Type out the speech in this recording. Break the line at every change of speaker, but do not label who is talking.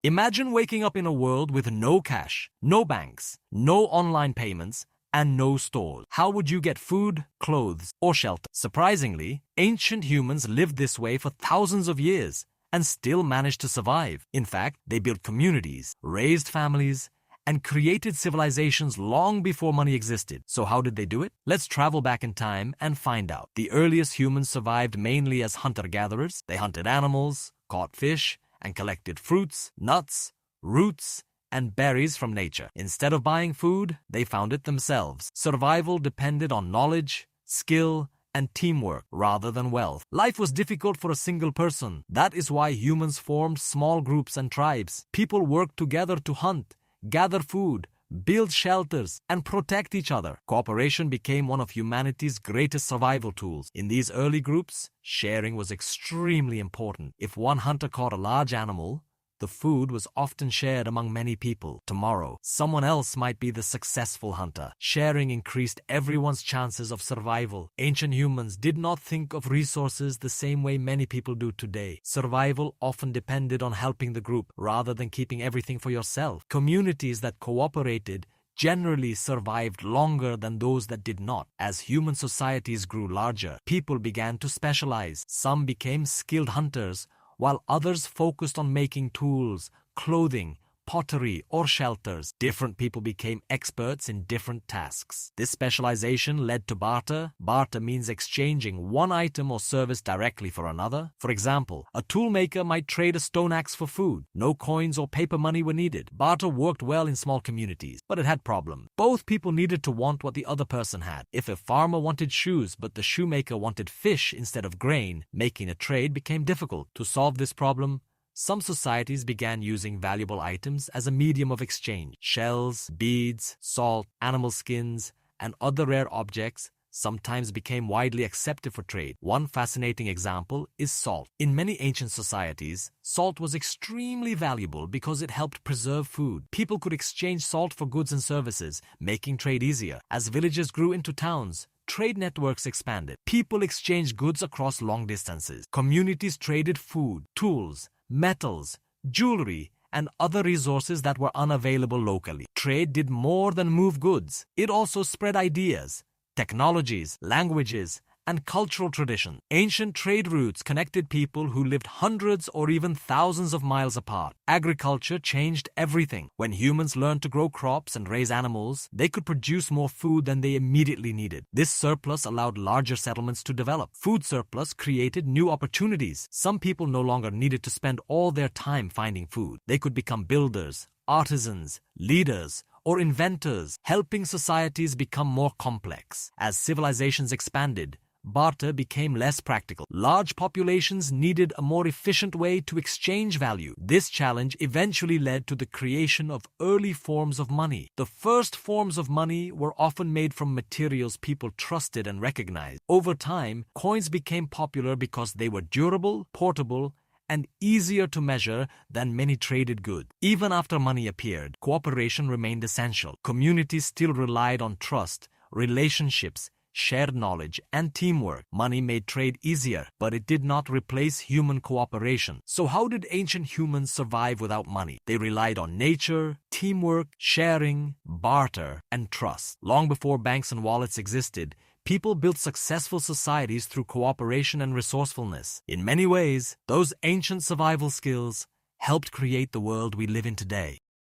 Imagine waking up in a world with no cash, no banks, no online payments, and no stores. How would you get food, clothes, or shelter? Surprisingly, ancient humans lived this way for thousands of years and still managed to survive. In fact, they built communities, raised families, and created civilizations long before money existed. So how did they do it? Let's travel back in time and find out. The earliest humans survived mainly as hunter-gatherers. They hunted animals, caught fish, and collected fruits, nuts, roots, and berries from nature. Instead of buying food, they found it themselves. Survival depended on knowledge, skill, and teamwork rather than wealth. Life was difficult for a single person. That is why humans formed small groups and tribes. People worked together to hunt, gather food, build shelters, and protect each other. Cooperation became one of humanity's greatest survival tools. In these early groups, sharing was extremely important. If one hunter caught a large animal, the food was often shared among many people. Tomorrow, someone else might be the successful hunter. Sharing increased everyone's chances of survival. Ancient humans did not think of resources the same way many people do today. Survival often depended on helping the group rather than keeping everything for yourself. Communities that cooperated generally survived longer than those that did not. As human societies grew larger, people began to specialize. Some became skilled hunters, while others focused on making tools, clothing, pottery, or shelters. Different people became experts in different tasks. This specialization led to barter. Barter means exchanging one item or service directly for another. For example, a toolmaker might trade a stone axe for food. No coins or paper money were needed. Barter worked well in small communities, but it had problems. Both people needed to want what the other person had. If a farmer wanted shoes, but the shoemaker wanted fish instead of grain, making a trade became difficult. To solve this problem, some societies began using valuable items as a medium of exchange. Shells, beads, salt, animal skins, and other rare objects sometimes became widely accepted for trade. One fascinating example is salt. In many ancient societies, salt was extremely valuable because it helped preserve food. People could exchange salt for goods and services, making trade easier. As villages grew into towns, trade networks expanded. People exchanged goods across long distances. Communities traded food, tools, metals, jewelry, and other resources that were unavailable locally. Trade did more than move goods. It also spread ideas, technologies, languages, and cultural traditions. Ancient trade routes connected people who lived hundreds or even thousands of miles apart. Agriculture changed everything. When humans learned to grow crops and raise animals, they could produce more food than they immediately needed. This surplus allowed larger settlements to develop. Food surplus created new opportunities. Some people no longer needed to spend all their time finding food. They could become builders, artisans, leaders, or inventors, helping societies become more complex. As civilizations expanded, barter became less practical. Large populations needed a more efficient way to exchange value. This challenge eventually led to the creation of early forms of money. The first forms of money were often made from materials people trusted and recognized. Over time, coins became popular because they were durable, portable, and easier to measure than many traded goods. Even after money appeared, cooperation remained essential. Communities still relied on trust, relationships, shared knowledge, and teamwork. Money made trade easier, but it did not replace human cooperation. So how did ancient humans survive without money? They relied on nature, teamwork, sharing, barter, and trust. Long before banks and wallets existed, people built successful societies through cooperation and resourcefulness. In many ways, those ancient survival skills helped create the world we live in today.